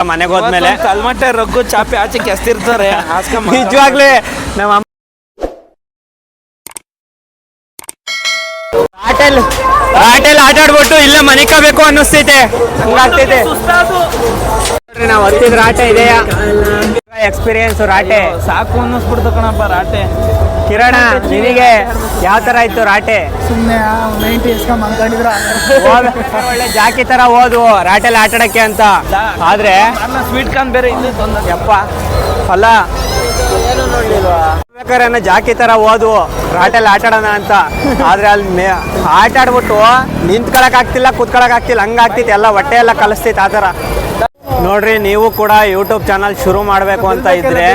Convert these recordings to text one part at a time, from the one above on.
ಮನೆಗೆ ಹೋದ್ಮೇಲೆ ಕಲ್ಮಟ್ಟೆ ರಗ್ಗು ಚಾಪೆ ಆಚೆ ಕೆಸ್ತಿರ್ತಾರೆ. ನಿಜವಾಗ್ಲೇ ನಮ್ಮ ಆಟೆಲ್ ಆಟ ಆಡ್ಬಿಟ್ಟು ಇಲ್ಲೇ ಮನಿಕಬೇಕು ಅನ್ನಿಸ್ತೈತೆ, ಹಂಗಾಗ್ತೈತೆ. ನಾವು ಹತ್ತಿದ ರಾಟೆ ಇದೆಯಾ ಎಕ್ಸ್ಪೀರಿಯನ್ಸ್? ರಾಟೆ ಸಾಕು ಅನ್ನಿಸ್ಬಿಡ್ತು ಕಣಪ್ಪ ರಾಟೆ. ಕಿರಣ, ನಿನಗೆ ಯಾವ ತರ ಇತ್ತು ರಾಟೆ? ಸುಮ್ಮನೆ ಒಳ್ಳೆ ಜಾಕಿ ತರ ಹೋದ್ವು ರಾಟೆಲ್ ಆಟಾಡಕ್ಕೆ ಅಂತ. ಆದ್ರೆ ಸ್ವೀಟ್ ಕಾರ್ನ್ ಬೇರೆ ಇದ್ದು ಯಪ್ಪ ಅಲ್ಲ, ಬೇಕಾದ್ರೆ ಜಾಕಿ ತರ ಹೋದ್ವು ರಾಟೆಲ್ ಆಟಾಡೋಣ ಅಂತ. ಆದ್ರೆ ಅಲ್ಲಿ ಆಟ ಆಡ್ಬಿಟ್ಟು ನಿಂತ್ಕೊಳಕ್ ಆಗ್ತಿಲ್ಲ, ಕೂತ್ಕೊಳಕ್ ಆಗ್ತಿಲ್ಲ, ಹಂಗಾಗ್ತಿತ್ತು. ಎಲ್ಲ ಹೊಟ್ಟೆ ಎಲ್ಲ ಕಲಿಸ್ತೈತೆ ಆ ತರ. ನೋಡ್ರಿ, ನೀವು ಕೂಡ ಯೂಟ್ಯೂಬ್ ಚಾನಲ್ ಶುರು ಮಾಡಬೇಕು ಅಂತ ಇದ್ರೆ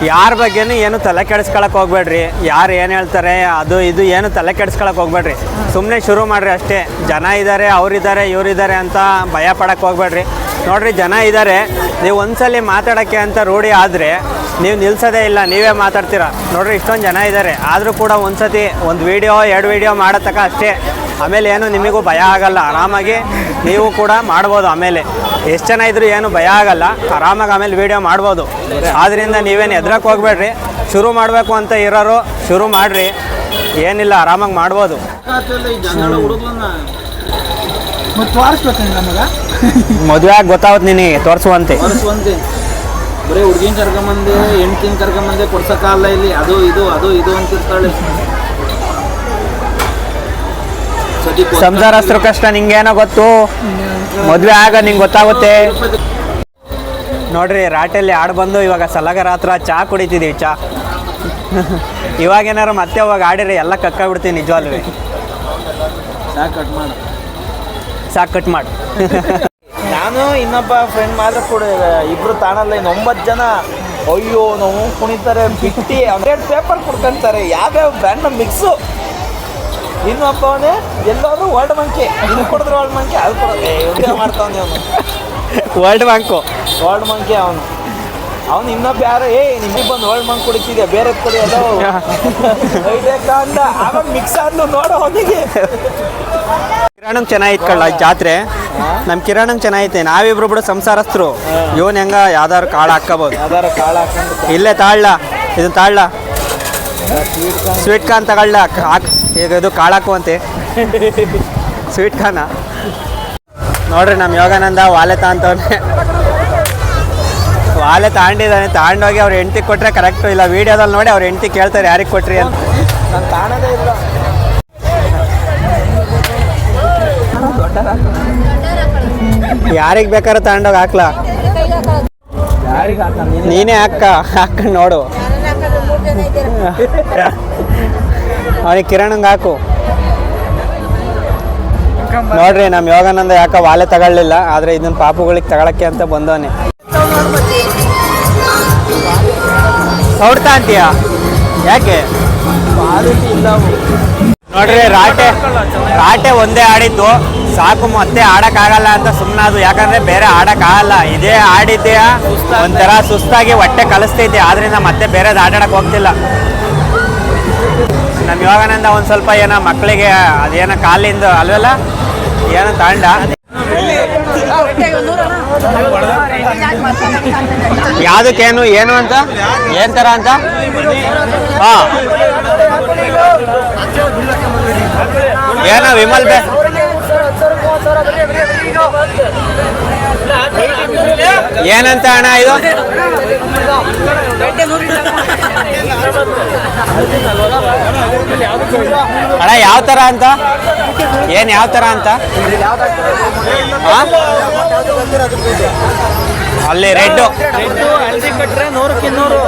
ಯಾರ ಬಗ್ಗೆನೂ ಏನು ತಲೆ ಕೆಡಿಸ್ಕೊಳಕ್ ಹೋಗ್ಬೇಡ್ರಿ. ಯಾರು ಏನು ಹೇಳ್ತಾರೆ ಅದು ಇದು ಏನು ತಲೆ ಕೆಡಿಸ್ಕೊಳಕ್ ಹೋಗ್ಬೇಡ್ರಿ. ಸುಮ್ಮನೆ ಶುರು ಮಾಡ್ರಿ ಅಷ್ಟೇ. ಜನ ಇದ್ದಾರೆ, ಅವರಿದ್ದಾರೆ, ಇವರಿದ್ದಾರೆ ಅಂತ ಭಯ ಪಡಕ್ಕೆ ಹೋಗ್ಬೇಡ್ರಿ. ನೋಡ್ರಿ, ಜನ ಇದ್ದಾರೆ, ನೀವು ಒಂದ್ಸಲಿ ಮಾತಾಡೋಕ್ಕೆ ಅಂತ ರೂಢಿ ಆದರೆ ನೀವು ನಿಲ್ಸೋದೇ ಇಲ್ಲ, ನೀವೇ ಮಾತಾಡ್ತೀರಾ. ನೋಡ್ರಿ, ಇಷ್ಟೊಂದು ಜನ ಇದ್ದಾರೆ, ಆದರೂ ಕೂಡ ಒಂದ್ಸತಿ ಒಂದು ವೀಡಿಯೋ 2 ವೀಡಿಯೋ ಮಾಡತಕ್ಕ ಅಷ್ಟೇ. ಆಮೇಲೆ ಏನು ನಿಮಗೂ ಭಯ ಆಗಲ್ಲ, ಆರಾಮಾಗಿ ನೀವು ಕೂಡ ಮಾಡ್ಬೋದು. ಆಮೇಲೆ ಎಷ್ಟು ಜನ ಇದ್ರೂ ಏನು ಭಯ ಆಗಲ್ಲ, ಆರಾಮಾಗಿ ಆಮೇಲೆ ವೀಡಿಯೋ ಮಾಡ್ಬೋದು. ಆದ್ದರಿಂದ ನೀವೇನು ಹೆದ್ರಕ್ಕೆ ಹೋಗ್ಬೇಡ್ರಿ. ಶುರು ಮಾಡಬೇಕು ಅಂತ ಇರೋರು ಶುರು ಮಾಡಿರಿ, ಏನಿಲ್ಲ, ಆರಾಮಾಗಿ ಮಾಡ್ಬೋದು. ಮದುವೆ ಆಗಿ ಗೊತ್ತಾಗುತ್ತೆ ನಿನಗೆ, ತೋರಿಸುವಂತೆ. ಬರೀ ಹುಡುಗಿನ ಕರ್ಕೊಂಬಂದೆ, ಹೆಣ್ತಿನ ಕರ್ಕೊಂಬಂದೆ, ಕೊಡ್ಸಕ್ಕಾಗಲ್ಲ ಇಲ್ಲಿ, ಅದು ಇದು ಅದು ಇದು ಅಂತಿರ್ತಾಳೆ. ಸಂಸಾರಸ್ಥರು ಕಷ್ಟ ನಿಂಗೇನೋ ಗೊತ್ತು, ಮದುವೆ ಆಗ ನಿಂಗೆ ಗೊತ್ತಾಗುತ್ತೆ. ನೋಡ್ರಿ, ರಾಟೆಲ್ಲಿ ಆಡ್ ಬಂದು ಇವಾಗ ಸಲಗರ ಹತ್ರ ಚಾ ಕುಡಿತಿದ್ದೀವಿ. ಚಾ ಇವಾಗೇನಾರು ಮತ್ತೆ ಹೋಗಿ ಆಡಿರಿ ಎಲ್ಲ ಕಕ್ಕಾಗ್ಬಿಡ್ತೀವಿ ನಿಜವಾಗ್ಲೂ. ಸಾಕು ಕಟ್ ಮಾಡು. ನಾನು ಇನ್ನೊಬ್ಬ ಫ್ರೆಂಡ್ ಮಾತ್ರ ಕೂಡ ಇಬ್ರು ತಾಣಲ್ಲ, ಇನ್ನು 9 ಜನ. ಅಯ್ಯೋ, ನಾವು ಕುಣಿತಾರೆ ಬಿಟ್ಟು 2 ಪೇಪರ್ ಕೊಡ್ಕೊಂತಾರೆ, ಯಾವ್ಯಾವ ಬ್ರ್ಯಾಂಡ್ ಮಿಕ್ಸು. ಇನ್ನೊಬ್ಬವನೇ ಎಲ್ಲರೂ ವರ್ಲ್ಡ್ ಮಂಕಿ, ಇನ್ನು ಕೊಡಿದ್ರೆ ವರ್ಲ್ಡ್ ಮಂಕಿ, ಅದು ಕೊಡೋದು ಮಾಡ್ತಾವನೆ ಅವನು. ವರ್ಲ್ಡ್ ಬ್ಯಾಂಕು ವರ್ಲ್ಡ್ ಮಂಕಿ ಅವನು ಇನ್ನೊಬ್ಬ ಯಾರು, ನಿಮಗೆ ಬಂದು ವರ್ಲ್ಡ್ ಮಂಕ್ ಕುಡಿತಿದ್ಯಾ, ಬೇರೆ ಕೊಡಿ ಅದು ಅಂದ. ಆವಾಗ ಮಿಕ್ಸ್ ಆದ್ಲು ನೋಡೋ ಅವನಿಗೆ. ಕಿರಾಣಂಗೆ ಚೆನ್ನಾಗಿತ್ತು ಕಳ್ಳ ಜಾತ್ರೆ. ನಮ್ಮ ಕಿರಾಣಂಗೆ ಚೆನ್ನಾಗೈತೆ. ನಾವಿಬ್ರು ಬಿಡು ಸಂಸಾರಸ್ಥರು. ಇವನ್ ಹೆಂಗ ಯಾವ್ದಾದ್ರು ಕಾಳು ಹಾಕ್ಕೋಬೋದು. ಯಾವ್ದಾರು ಕಾಳು ಹಾಕೊಂಡು ಇಲ್ಲೇ ತಾಳ್ಲ, ಇದು ತಾಳ್ಲ, ಸ್ವೀಟ್ ಕಾರ್ನ್ ತಗೊಳ್ಳ. ಈಗ ಇದು ಕಾಳು ಹಾಕುವಂತೆ ಸ್ವೀಟ್ ಕಾರ್ನ. ನೋಡ್ರಿ, ನಮ್ಮ ಯೋಗಾನಂದ ವಾಲೆ ತಗೊಂತವ್ನೆ. ವಾಲೆ ತಗೊಂಡಿದ್ದಾನೆ. ತಗೊಂಡೋಗಿ ಅವ್ರ ಹೆಂಡತಿ ಕೊಟ್ಟರೆ ಕರೆಕ್ಟು. ಇಲ್ಲ ವೀಡಿಯೋದಲ್ಲಿ ನೋಡಿ ಅವ್ರ ಹೆಂಡತಿ ಕೇಳ್ತಾರೆ ಯಾರಿಗೆ ಕೊಟ್ರಿ ಅಂತ. ನಾನು ಕಾಣೋದೇ ಇಲ್ಲ. ಯಾರಿಗೆ ಬೇಕಾದ್ರೆ ತಗೊಂಡೋಗಿ ಹಾಕ್ಲಾ? ನೀನೇ ಹಾಕೊಂಡು ನೋಡು. ಅವನಿಗೆ ಕಿರಣಂಗೆ ಹಾಕು. ನೋಡ್ರಿ, ನಮ್ಮ ಯೋಗಾನಂದ ಯಾಕೆ ವಾಲೆ ತಗೊಳ್ಳಿಲ್ಲ, ಆದರೆ ಇದನ್ನ ಪಾಪುಗಳಿಗೆ ತಗೊಳಕ್ಕೆ ಅಂತ ಬಂದವನೆ. ಹೊಡ್ತಾ ಅಂತೀಯ ಯಾಕೆ? ನೋಡ್ರಿ, ರಾಟೆ ಒಂದೇ ಆಡಿದ್ದು ಸಾಕು, ಮತ್ತೆ ಆಡಕ್ಕಾಗಲ್ಲ ಅಂತ ಸುಮ್ಮನಾದು. ಯಾಕಂದ್ರೆ ಬೇರೆ ಆಡಕ್ಕಾಗಲ್ಲ, ಇದೇ ಆಡಿದ್ದೆ ಒಂಥರ ಸುಸ್ತಾಗಿ ಹೊಟ್ಟೆ ಕಲಿಸ್ತೈತೆ. ಆದ್ರಿಂದ ಮತ್ತೆ ಬೇರೆದು ಆಟಾಡಕ್ ಹೋಗ್ತಿಲ್ಲ. ನಮ್ಮ ಯೋಗಾನಂದ ಒಂದು ಸ್ವಲ್ಪ ಏನೋ ಮಕ್ಕಳಿಗೆ ಅದೇನೋ ಕಾಲಿಂದ ಅಲ್ವಲ್ಲ ಏನೋ ತಾಂಡ. ಯಾವುದಕ್ಕೇನು ಏನು ಅಂತ ಏನ್ ತರ ಅಂತ? ಹಾಂ, ಏನೋ ವಿಮಲ್ ಏನಂತ ಅಣ್ಣ ಇದು? ಅಣ್ಣ ಯಾವ ತರ ಅಂತ? ಏನ್ ಯಾವ ತರ ಅಂತ? ಅಲ್ಲಿ ರೆಡ್ ಹಳದಿ ಕಟ್ರೆ 100ಕ್ಕೆ 200,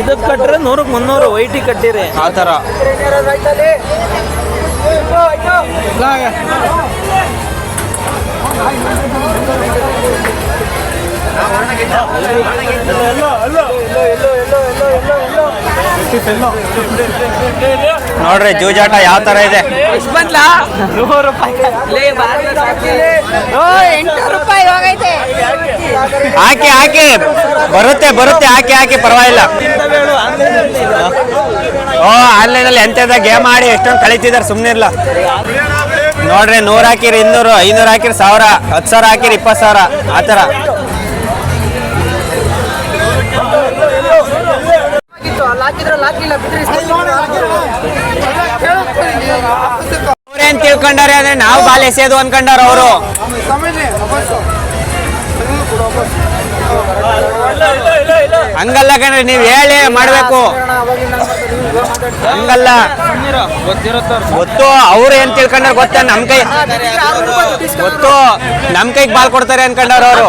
ಇದಕ್ಕೆ ಕಟ್ರೆ 100ಕ್ಕೆ 300 ವೈಟಿ ಕಟ್ಟಿರಿ ಆ ಥರ. ನೋಡ್ರಿ, ಜೂಜಾಟ ಯಾವ ತರ ಇದೆ. ಹಾಕಿ ಹಾಕಿ ಬರುತ್ತೆ ಹಾಕಿ ಪರವಾಗಿಲ್ಲ. ಆನ್ಲೈನಲ್ಲಿ ಎಂತೆಂಥ ಗೇಮ್ ಆಡಿ ಎಷ್ಟೊಂದು ಕಳೀತಿದ್ದಾರೆ, ಸುಮ್ಮನೆ ಇಲ್ಲ. ನೋಡ್ರಿ, 100 ಹಾಕಿರಿ 200, 500 ಹಾಕಿರಿ 1000, 10,000 ಹಾಕಿರಿ 20,000 ಆ ಥರ. ಅವ್ರೇನ್ ತಿಳ್ಕೊಂಡಾರೆ ಅಂದ್ರೆ ನಾವು ಬಾಲ್ ಎಸೆಯೋದು ಅನ್ಕೊಂಡಾರ ಅವರು. ಹಂಗಲ್ಲ ಕಣ್ರಿ, ನೀವ್ ಹೇಳಿ ಮಾಡ್ಬೇಕು. ಹಂಗಲ್ಲ ಗೊತ್ತು, ಅವ್ರು ಏನ್ ತಿಳ್ಕೊಂಡಾರ ಗೊತ್ತಾ, ನಮ್ ಕೈ ಗೊತ್ತು, ನಮ್ ಕೈಗೆ ಬಾಲ್ ಕೊಡ್ತಾರೆ ಅನ್ಕೊಂಡಾರ ಅವರು.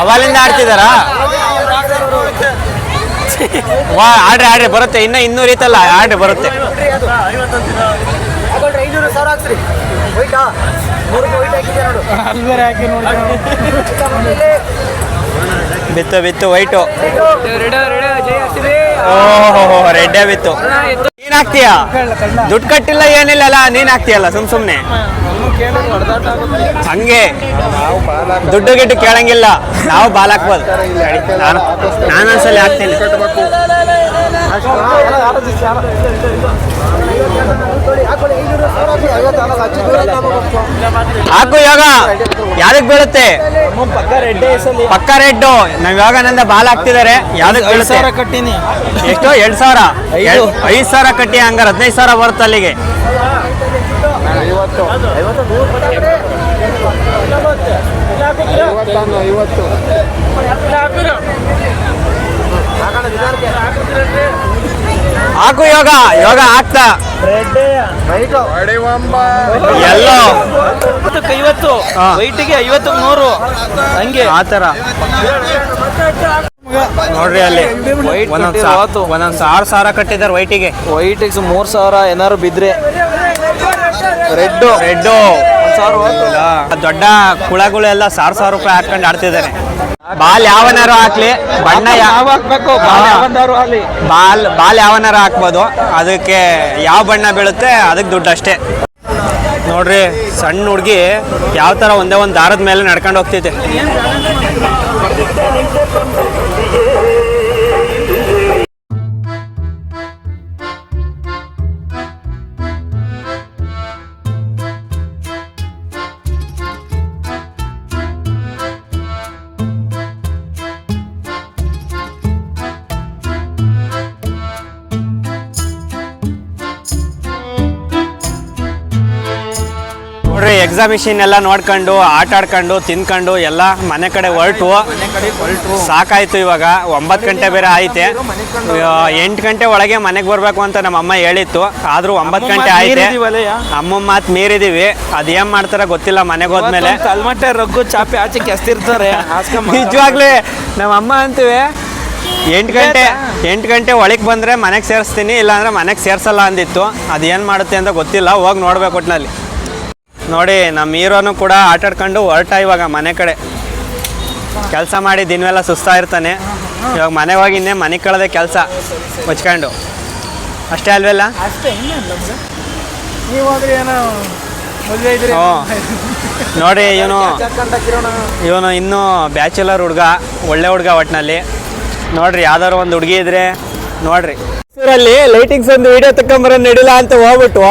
ಅವಲಿಂದ ಆಡ್ತಿದಾರ. ಆಡ್ರಿ ಆಡ್ರಿ ಬರುತ್ತೆ, ಇನ್ನ 200 ಐತಲ್ಲ, ಆಡ್ರಿ ಬರುತ್ತೆ. ಬಿತ್ತು ಬಿತ್ತು ವೈಟು. ಓಹೋ ರೆಡ್ಡೇ ಬಿತ್ತು. ನೀನ್ ಹಾಕ್ತೀಯ, ದುಡ್ಡು ಕಟ್ಟಿಲ್ಲ ಏನಿಲ್ಲ ಅಲ್ಲ, ನೀನ್ ಹಾಕ್ತೀಯಲ್ಲ ಸುಮ್ನೆ. ಹಂಗೆ ದುಡ್ಡು ಗಿಡ್ಡು ಕೇಳಂಗಿಲ್ಲ, ನಾವು ಬಾಲ್ ಹಾಕ್ಬೋದು. ನಾನೊಂದ್ಸಲ ಹಾಕ್ತೀನಿ. ಹಾಕು ಇವಾಗ. ಯಾವ್ದಕ್ ಬೀಳುತ್ತೆ? ಪಕ್ಕ ರೆಡ್. ನಾವ್ ಇವಾಗ ನಂದ ಬಾಲ್ ಹಾಕ್ತಿದಾರೆ. ಯಾವ್ದಕ್ ಬೀಳುತ್ತೆ? ಕಟ್ಟಿನಿ. ಎಷ್ಟು? 2,000. 5,000 ಕಟ್ಟಿ, ಹಂಗಾರೆ 15,000 ಬರುತ್ತೆ ಅಲ್ಲಿಗೆ. ಹಾಕು ಯೋಗ, ಯೋಗ ಹಾಕ್ತಾ ಎಲ್ಲೋ 50, ವೈಟಿಗೆ 50, 100 ಹಂಗೆ ಆತರ ನೋಡ್ರಿ. ಅಲ್ಲಿ ಒಂದೊಂದ್ 1,000 ಕಟ್ಟಿದಾರೆ ವೈಟಿಗೆ. ವೈಟಿಗೆ 3,000 ಏನಾರು ಬಿದ್ರೆ. ರೆಡ್ಡು ದೊಡ್ಡ ಕುಳಗಳು ಎಲ್ಲ 1,000 ರೂಪಾಯಿ ಹಾಕೊಂಡು ಆಡ್ತಿದ್ದಾರೆ. ಬಾಲ್ ಯಾವನಾರು ಹಾಕ್ಲಿ, ಬಣ್ಣ ಹಾಕ್ಬೇಕು, ಬಾಲ್ ಯಾವನಾರು ಹಾಕ್ಬೋದು. ಅದಕ್ಕೆ ಯಾವ ಬಣ್ಣ ಬೀಳುತ್ತೆ ಅದಕ್ಕೆ ದುಡ್ಡು ಅಷ್ಟೇ. ನೋಡ್ರಿ, ಸಣ್ಣ ಹುಡುಗಿ ಯಾವ ತರ ಒಂದೇ ಒಂದು ದಾರದ ಮೇಲೆ ನಡ್ಕೊಂಡು ಹೋಗ್ತೈತೆ. ನೋಡ್ರಿ, ಎಕ್ಸಾಮಿಷನ್ ಎಲ್ಲ ನೋಡ್ಕೊಂಡು ಆಟ ಆಡ್ಕೊಂಡು ತಿನ್ಕೊಂಡು ಎಲ್ಲ ಮನೆ ಕಡೆ ಹೊರಟು ಸಾಕಾಯ್ತು. ಇವಾಗ 9 ಗಂಟೆ ಬೇರೆ ಐತೆ. 8 ಗಂಟೆ ಒಳಗೆ ಮನೆಗೆ ಬರ್ಬೇಕು ಅಂತ ನಮ್ಮ ಅಮ್ಮ ಹೇಳಿತ್ತು. ಆದ್ರೂ 9 ಗಂಟೆ ಐತೆ. ಅಮ್ಮ ಮಾತು ಮೀರಿದೀವಿ. ಅದೇನ್ ಮಾಡ್ತಾರ ಗೊತ್ತಿಲ್ಲ. ಮನೆಗೆ ಹೋದ್ಮೇಲೆ ಕಲ್ಮಟ್ಟೆ ರಗ್ಗು ಚಾಪೆ ಆಚೆ ಕೆಸ್ತಿರ್ತಾರೆ. ನಿಜವಾಗ್ಲೇ ನಮ್ಮ ಅಮ್ಮ ಅಂತೀವಿ 8 ಗಂಟೆ ಒಳಗೆ ಬಂದ್ರೆ ಮನೆಗೆ ಸೇರಿಸ್ತೀನಿ, ಇಲ್ಲಾಂದ್ರೆ ಮನೆಗೆ ಸೇರ್ಸಲ್ಲ ಅಂದಿತ್ತು. ಅದೇನ್ ಮಾಡುತ್ತೆ ಅಂತ ಗೊತ್ತಿಲ್ಲ, ಹೋಗಿ ನೋಡ್ಬೇಕು ಒಟ್ನಲ್ಲಿ. ನೋಡಿ, ನಮ್ಮ ಹೀರೋನು ಕೂಡ ಆಟ ಆಡ್ಕೊಂಡು ಹೊರಟ ಇವಾಗ ಮನೆ ಕಡೆ. ಕೆಲಸ ಮಾಡಿ ದಿನವೆಲ್ಲ ಸುಸ್ತಾ ಇರ್ತಾನೆ. ಇವಾಗ ಮನೆ ಹೋಗಿ ಇನ್ನೇ ಮನೆ ಕಳೆದೆ ಕೆಲಸ ಮುಚ್ಕೊಂಡು ಅಷ್ಟೇ ಅಲ್ವೆಲ್ಲ. ನೋಡಿ, ಇವನು ಇನ್ನೂ ಬ್ಯಾಚುಲರ್ ಹುಡುಗ, ಒಳ್ಳೆ ಹುಡುಗ ಒಟ್ಟಿನಲ್ಲಿ. ನೋಡ್ರಿ, ಯಾವ್ದಾದ್ರು ಒಂದು ಹುಡುಗಿ ಇದ್ರೆ ನೋಡ್ರಿ. ಮೈಸೂರಲ್ಲಿ ಲೈಟಿಂಗ್ಸ್ ಒಂದು ವಿಡಿಯೋ ತಕೊಂಬರ ನಡಿಲ್ಲ ಅಂತ ಹೋಗ್ಬಿಟ್ಟು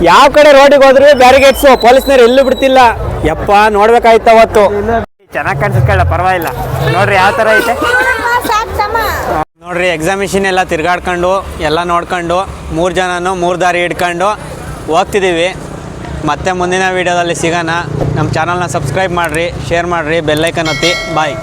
ಯಾವ ಕಡೆ ರೋಡಿಗೆ ಹೋದ್ರೆ ಬ್ಯಾರಿಗೇಡ್ಸು, ಪೊಲೀಸ್ನವ್ರು ಎಲ್ಲೂ ಬಿಡ್ತಿಲ್ಲ. ಯಪ್ಪ, ನೋಡ್ಬೇಕಾಯ್ತು ಅವತ್ತು. ಚೆನ್ನಾಗಿ ಕಾಣಿಸ್ಕೊಳ್ಳ, ಪರವಾಗಿಲ್ಲ. ನೋಡ್ರಿ ಯಾವ ತರ ಐತೆ ನೋಡ್ರಿ. ಎಕ್ಸಾಮಿಷನ್ ಎಲ್ಲ ತಿರ್ಗಾಡ್ಕೊಂಡು ಎಲ್ಲ ನೋಡ್ಕೊಂಡು 3 ಜನನು 3 ದಾರಿ ಹಿಡ್ಕೊಂಡು ಹೋಗ್ತಿದ್ದೀವಿ. ಮತ್ತೆ ಮುಂದಿನ ವಿಡಿಯೋದಲ್ಲಿ ಸಿಗೋಣ. ನಮ್ಮ ಚಾನಲ್ನ ಸಬ್ಸ್ಕ್ರೈಬ್ ಮಾಡಿರಿ, ಶೇರ್ ಮಾಡಿರಿ, ಬೆಲ್ಲೈಕನ್ ಒತ್ತಿ. ಬಾಯ್.